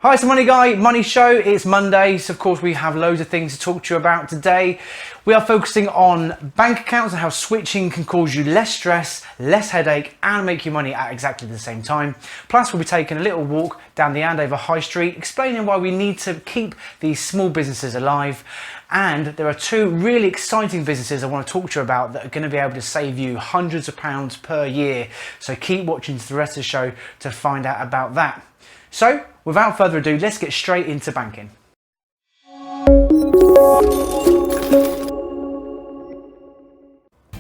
Hi, it's the Money Guy, Money Show. It's Monday, so of course we have loads of things to talk to you about today. We are focusing on bank accounts and how switching can cause you less stress, less headache, and make you money at exactly the same time. Plus, we'll be taking a little walk down the Andover High Street, explaining why we need to keep these small businesses alive. And there are two really exciting businesses I want to talk to you about that are going to be able to save you hundreds of pounds per year. So keep watching to the rest of the show to find out about that. So, without further ado, let's get straight into banking.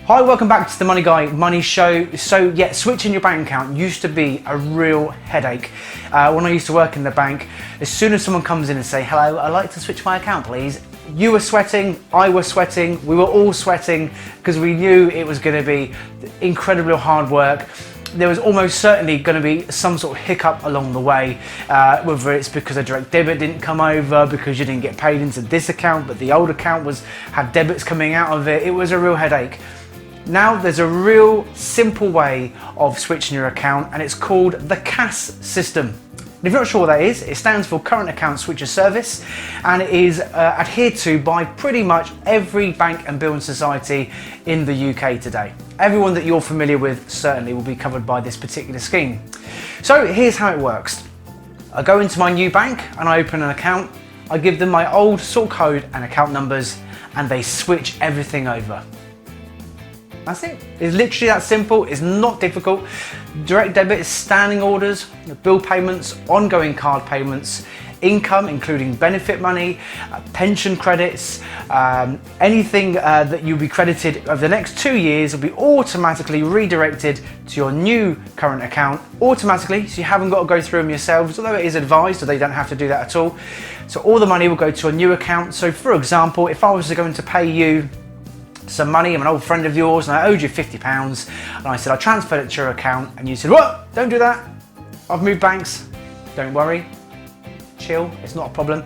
Hi, welcome back to the Money Guy Money Show. So yeah, switching your bank account used to be a real headache. When I used to work in the bank, as soon as someone comes in and say, hello, I'd like to switch my account please, you were sweating, I was sweating, we were all sweating because we knew it was going to be incredibly hard work. There was almost certainly going to be some sort of hiccup along the way, whether it's because a direct debit didn't come over, because you didn't get paid into this account, but the old account had debits coming out of it. It was a real headache. Now there's a real simple way of switching your account, and it's called the CAS system. And if you're not sure what that is, it stands for Current Account Switcher Service, and it is adhered to by pretty much every bank and building society in the UK today. Everyone that you're familiar with certainly will be covered by this particular scheme. So here's how it works. I go into my new bank and I open an account. I give them my old sort code and account numbers, and they switch everything over. That's it. It's literally that simple. It's not difficult. Direct debit, standing orders, bill payments, ongoing card payments, income including benefit money, pension credits, anything that you'll be credited over the next 2 years will be automatically redirected to your new current account automatically, so you haven't got to go through them yourselves, although it is advised, so they don't have to do that at all. So all the money will go to a new account. So for example, if I was going to pay you some money, I'm an old friend of yours and I owed you £50 and I said I transferred it to your account, and you said, what? Don't do that. I've moved banks. Don't worry. Chill. It's not a problem.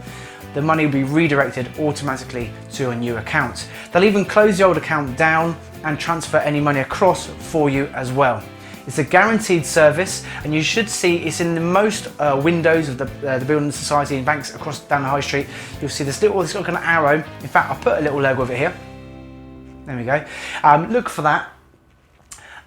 The money will be redirected automatically to a new account. They'll even close the old account down and transfer any money across for you as well. It's a guaranteed service, and you should see it's in the most windows of the building society and banks across down the high street. You'll see this little kind of arrow. In fact, I'll put a little logo of it here. There we go. Look for that,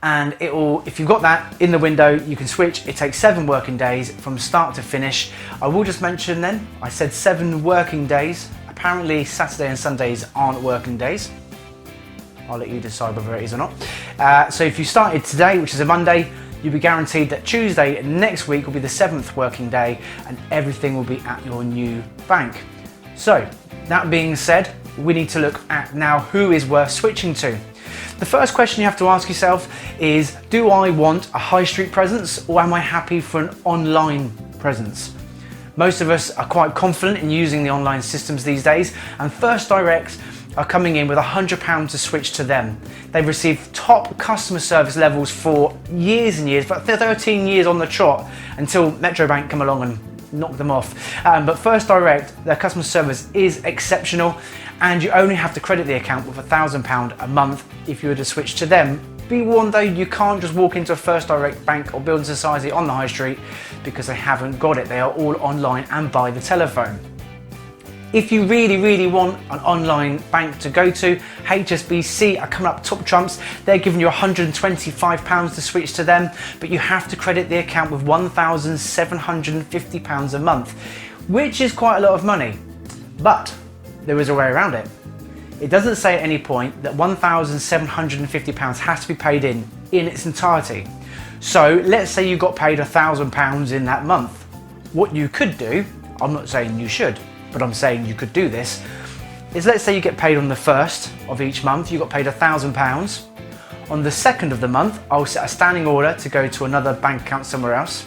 and it will. If you've got that in the window, you can switch. It takes 7 working days from start to finish. I will just mention then, I said 7 working days. Apparently Saturday and Sundays aren't working days. I'll let you decide whether it is or not. So if you started today, which is a Monday, you'll be guaranteed that Tuesday next week will be the 7th working day, and everything will be at your new bank. So that being said, we need to look at now who is worth switching to. The first question you have to ask yourself is, do I want a high street presence, or am I happy for an online presence? Most of us are quite confident in using the online systems these days, and First Direct are coming in with £100 to switch to them. They've received top customer service levels for years and years, but 13 years on the trot, until Metro Bank come along and knock them off. But First Direct, their customer service is exceptional, and you only have to credit the account with £1,000 a month if you were to switch to them. Be warned though, you can't just walk into a First Direct bank or building society on the high street because they haven't got it. They are all online and by the telephone. If you really want an online bank to go to, HSBC are coming up top trumps. They're giving you £125 to switch to them, but you have to credit the account with £1,750 a month, which is quite a lot of money. But there is a way around it. It doesn't say at any point that £1,750 has to be paid in its entirety. So let's say you got paid £1,000 in that month. What you could do, I'm not saying you should, but I'm saying you could do this, is let's say you get paid on the 1st of each month, you got paid £1,000. On the 2nd of the month, I'll set a standing order to go to another bank account somewhere else.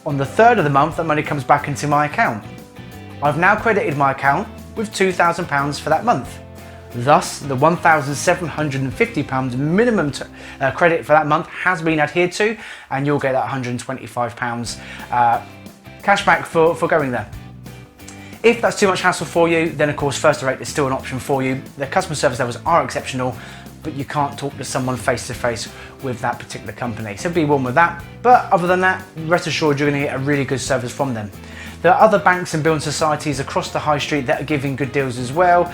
On the 3rd of the month, that money comes back into my account. I've now credited my account with £2,000 for that month. Thus, the £1,750 minimum credit for that month has been adhered to, and you'll get that £125 cash back for going there. If that's too much hassle for you, then of course First Direct is still an option for you. Their customer service levels are exceptional, but you can't talk to someone face to face with that particular company. So be warned with that. But other than that, rest assured you're going to get a really good service from them. There are other banks and building societies across the high street that are giving good deals as well.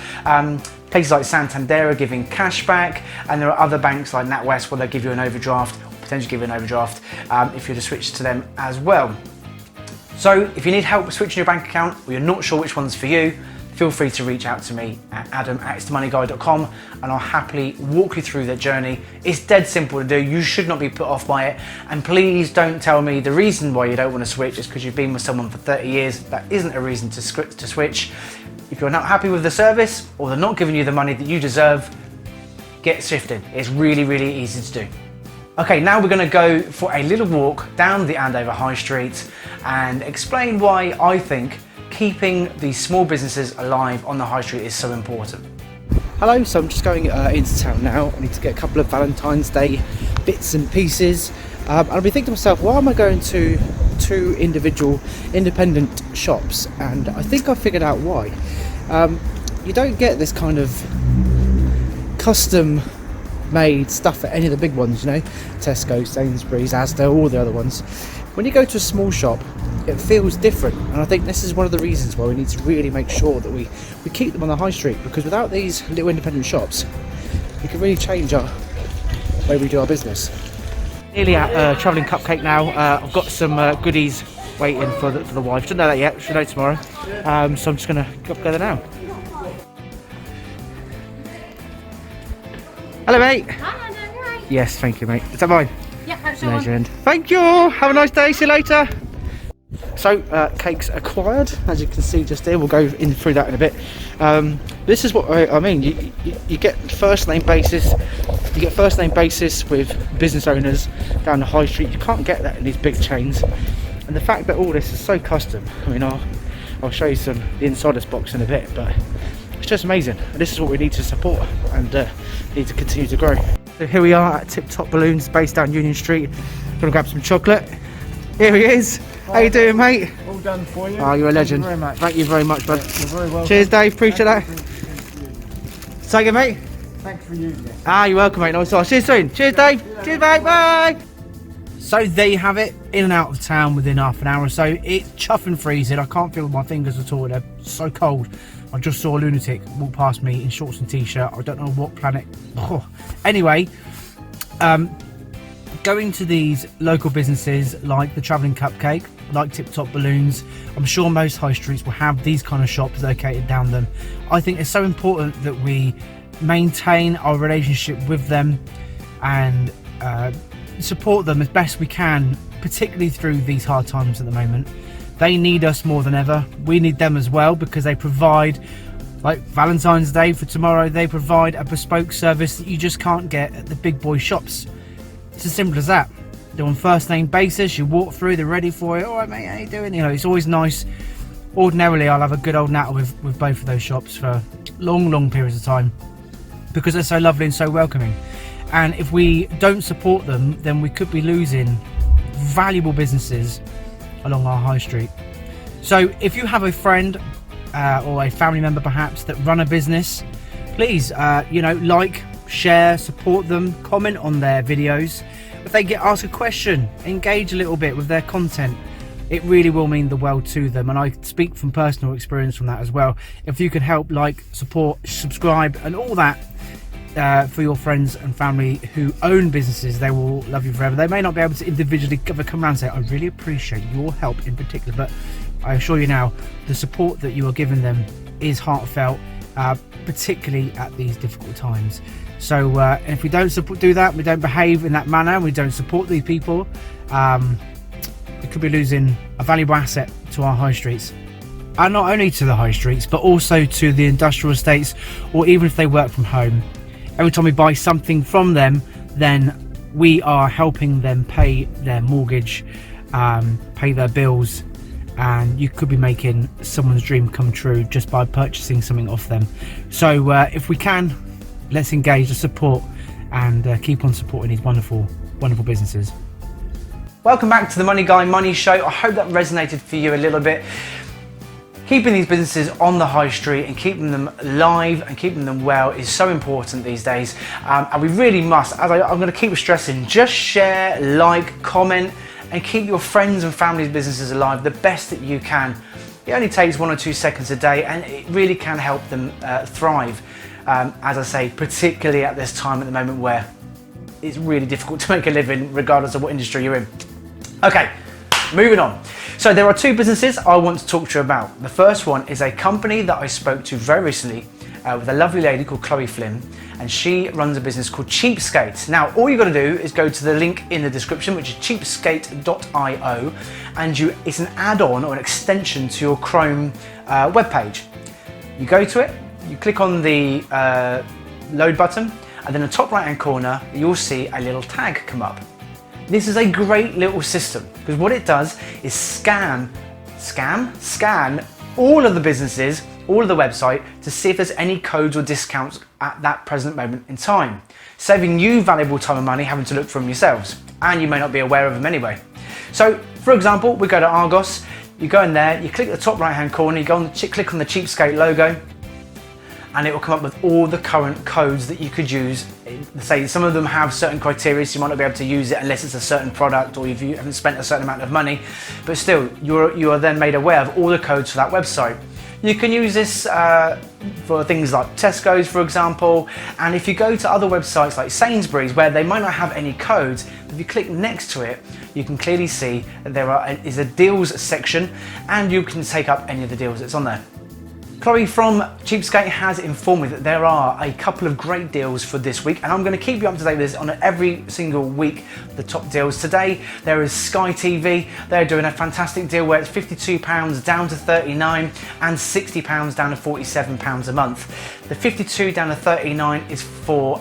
Places like Santander are giving cash back, and there are other banks like NatWest where they'll give you an overdraft, or potentially give you an overdraft if you're to switch to them as well. So if you need help switching your bank account, or you're not sure which one's for you, feel free to reach out to me at adam@itsthemoneyguy.com, and I'll happily walk you through that journey. It's dead simple to do. You should not be put off by it. And please don't tell me the reason why you don't want to switch is because you've been with someone for 30 years. That isn't a reason to switch. If you're not happy with the service, or they're not giving you the money that you deserve, get shifted. It's really, really easy to do. Okay, now we're going to go for a little walk down the Andover High Street and explain why I think keeping these small businesses alive on the high street is so important. Hello, so I'm just going into town now. I need to get a couple of Valentine's Day bits and pieces. I'll be thinking to myself, why am I going to two individual independent shops? And I think I figured out why. You don't get this kind of custom made stuff at any of the big ones, you know, Tesco, Sainsbury's, Asda, all the other ones. When you go to a small shop, it feels different, and I think this is one of the reasons why we need to really make sure that we keep them on the high street, because without these little independent shops, we can really change our way we do our business. Nearly at Travelling Cupcake now. I've got some goodies waiting for the wife. Don't know that yet, she'll know tomorrow. So I'm just going to go there now. Hello mate. Hi, Anna, you right? Yes, thank you mate. Is that mine? Yeah, that's the one. Legend. Thank you. Have a nice day. See you later. So cakes acquired, as you can see just here. We'll go in through that in a bit. This is what I mean. You get first name basis. You get first name basis with business owners down the high street. You can't get that in these big chains. And the fact that all this is so custom. I mean, I'll show you the inside of this box in a bit, but it's just amazing. And this is what we need to support and need to continue to grow. So here we are at Tip Top Balloons, based down Union Street. Gonna grab some chocolate. Here he is. How you doing, mate? All done for you. Oh, you're a legend. Thank you very much. Thank you very much, bud. You're very welcome. Cheers, Dave. Appreciate that. Take it, mate. Thanks for using it. You're welcome, mate. Nice. See you soon. Cheers, Dave. Cheers, mate. Bye. So there you have it. In and out of town within half an hour or so. It's chuffing freezing. I can't feel my fingers at all. They're so cold. I just saw a lunatic walk past me in shorts and t-shirt. I don't know what planet. Oh. Anyway, going to these local businesses like the Travelling Cupcake, like Tip Top Balloons, I'm sure most high streets will have these kind of shops located down them. I think it's so important that we maintain our relationship with them and support them as best we can, particularly through these hard times at the moment. They need us more than ever. We need them as well, because they provide, like Valentine's Day for tomorrow, they provide a bespoke service that you just can't get at the big boy shops. It's as simple as that. They're on first name basis. You walk through, they're ready for you. All right, mate, how you doing? You know, it's always nice. Ordinarily, I'll have a good old natter with both of those shops for long periods of time, because they're so lovely and so welcoming. And if we don't support them, then we could be losing valuable businesses along our high street. So if you have a friend or a family member perhaps that run a business, please like, share, support them, comment on their videos. If they get asked a question, engage a little bit with their content. It really will mean the world to them, and I speak from personal experience from that as well. If you can help, like, support, subscribe and all that for your friends and family who own businesses, they will love you forever. They may not be able to individually come around and say, I really appreciate your help in particular, but I assure you now, the support that you are giving them is heartfelt, particularly at these difficult times. So if we don't do that, we don't behave in that manner, we don't support these people, we could be losing a valuable asset to our high streets. And not only to the high streets, but also to the industrial estates, or even if they work from home. Every time we buy something from them, then we are helping them pay their mortgage, pay their bills, and you could be making someone's dream come true just by purchasing something off them. So if we can, let's engage the support and keep on supporting these wonderful businesses. Welcome back to the Money Guy Money Show. I hope that resonated for you a little bit. Keeping these businesses on the high street and keeping them live and keeping them well is so important these days. And we really must, as I'm going to keep stressing, just share, like, comment, and keep your friends and family's businesses alive the best that you can. It only takes 1 or 2 seconds a day, and it really can help them thrive. As I say, particularly at this time at the moment where it's really difficult to make a living regardless of what industry you're in. Okay, moving on. So there are 2 businesses I want to talk to you about. The first one is a company that I spoke to very recently with a lovely lady called Chloe Flynn, and she runs a business called Cheapskate. Now, all you've got to do is go to the link in the description, which is cheapskate.io, and it's an add-on or an extension to your Chrome webpage. You go to it, you click on the load button, and then in the top right hand corner, you'll see a little tag come up. This is a great little system because what it does is scan all of the businesses, all of the website to see if there's any codes or discounts at that present moment in time, saving you valuable time and money having to look for them yourselves, and you may not be aware of them anyway. So for example, we go to Argos, you go in there, you click the top right hand corner, you go on click on the Cheapskate logo, and it will come up with all the current codes that you could use. Say some of them have certain criteria, so you might not be able to use it unless it's a certain product or if you haven't spent a certain amount of money, but still you are then made aware of all the codes for that website. You can use this for things like Tesco's, for example, and if you go to other websites like Sainsbury's where they might not have any codes, if you click next to it, you can clearly see that there is a deals section and you can take up any of the deals that's on there. Chloe from Cheapskate has informed me that there are a couple of great deals for this week, and I'm going to keep you up to date with this on every single week, the top deals. Today there is Sky TV. They're doing a fantastic deal where it's £52 down to £39 and £60 down to £47 a month. The 52 down to 39 is for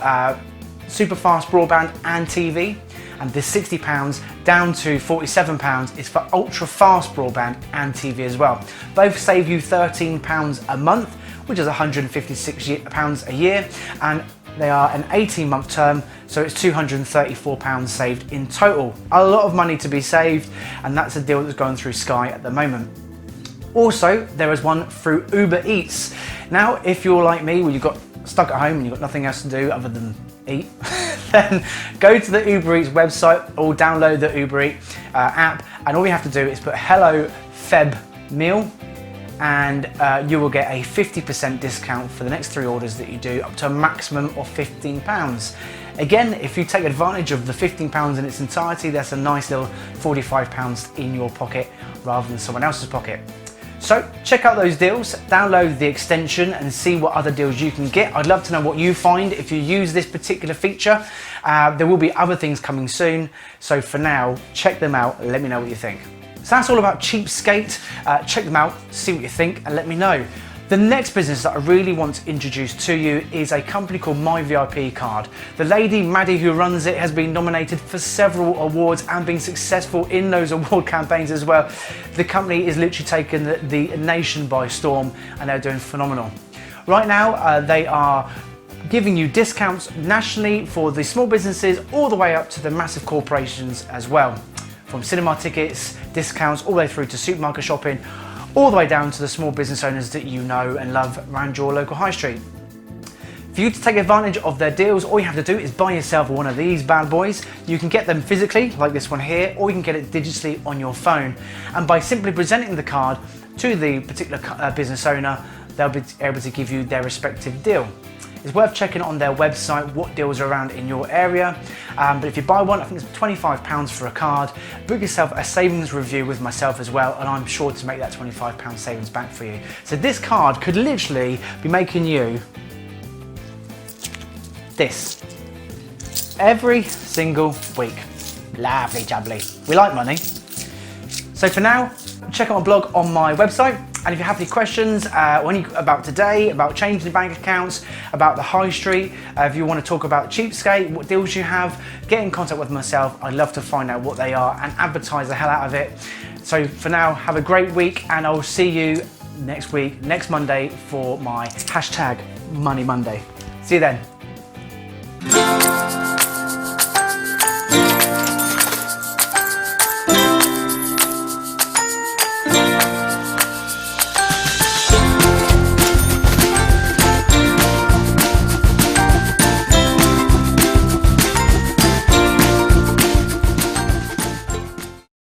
super fast broadband and TV, and the £60 down to £47 is for ultra fast broadband and TV as well. Both save you £13 a month, which is £156 a year, and they are an 18-month term, so it's £234 saved in total. A lot of money to be saved, and that's a deal that's going through Sky at the moment. Also, there is one through Uber Eats. Now, if you're like me, where you've got stuck at home and you've got nothing else to do other than eat, then go to the Uber Eats website or download the Uber Eats app, and all you have to do is put hello Feb meal, and you will get a 50% discount for the next 3 orders that you do, up to a maximum of £15. Again, if you take advantage of the £15 in its entirety, that's a nice little £45 in your pocket rather than someone else's pocket. So check out those deals, download the extension and see what other deals you can get. I'd love to know what you find if you use this particular feature. There will be other things coming soon. So for now, check them out and let me know what you think. So that's all about Cheapskate. Check them out, see what you think and let me know. The next business that I really want to introduce to you is a company called My VIP Card. The lady, Maddie, who runs it, has been nominated for several awards and been successful in those award campaigns as well. The company is literally taken the nation by storm and they're doing phenomenal. Right now, they are giving you discounts nationally for the small businesses all the way up to the massive corporations as well. From cinema tickets, discounts, all the way through to supermarket shopping, all the way down to the small business owners that you know and love around your local high street. For you to take advantage of their deals, all you have to do is buy yourself one of these bad boys. You can get them physically, like this one here, or you can get it digitally on your phone. And by simply presenting the card to the particular business owner, they'll be able to give you their respective deal. It's worth checking on their website what deals are around in your area, but if you buy one, I think it's £25 for a card. Book yourself a savings review with myself as well, and I'm sure to make that £25 savings back for you. So this card could literally be making you this every single week. Lovely jubbly. We like money. So for now, check out my blog on my website. And if you have any questions about today, about changing bank accounts, about the high street, if you want to talk about Cheapskate, what deals you have, get in contact with myself. I'd love to find out what they are and advertise the hell out of it. So for now, have a great week and I'll see you next week, next Monday for my #Money Monday. See you then.